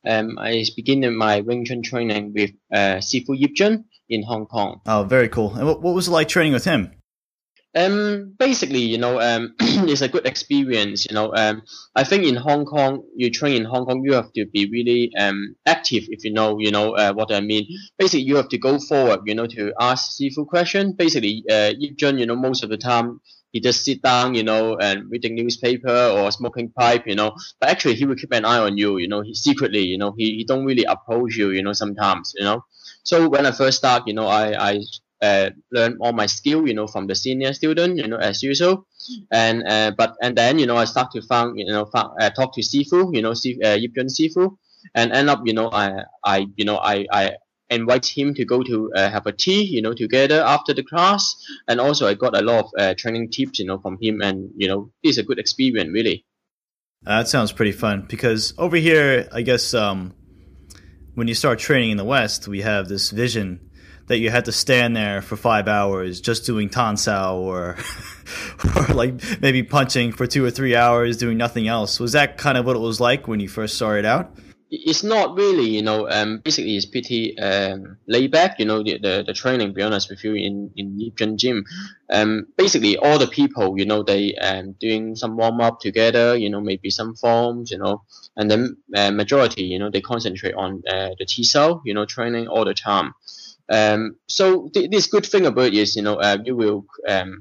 I began my Wing Chun training with Sifu Leo Au Yeung in Hong Kong. Oh, very cool. And what was it like training with him? Basically, it's a good experience. I think in Hong Kong, you train in Hong Kong, you have to be really active. If what I mean. Basically, you have to go forward, to ask Sifu question. Basically, Yip Jun, most of the time he just sit down, and reading newspaper or smoking pipe, But actually, he will keep an eye on you, he secretly, he don't really approach you, sometimes, So when I first start, I learn all my skill, from the senior student, as usual, and then I start to talk to Sifu, Yip Jun Sifu, and end up, I invite him to go to have a tea, together after the class, and also I got a lot of training tips, from him, and it's a good experience, really. That sounds pretty fun because over here, I guess when you start training in the West, we have this vision that you had to stand there for 5 hours just doing tan sao or or like maybe punching for 2 or 3 hours doing nothing else. Was that kind of what it was like when you first started out? It's not really, basically it's pretty laid back, the training, to be honest with you, in Yipjun gym. Basically all the people, they doing some warm up together, maybe some forms, and then majority, they concentrate on the T cell, training all the time. So this good thing about it is, you will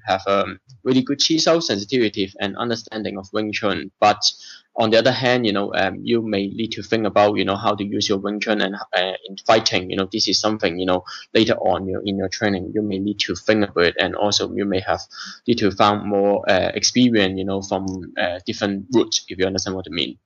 have a really good Chi Sao sensitivity and understanding of Wing Chun. But on the other hand, you may need to think about, how to use your Wing Chun and in fighting. This is something, later on, in your training, you may need to think about it, and also you may have need to find more experience, from different routes, if you understand what I mean.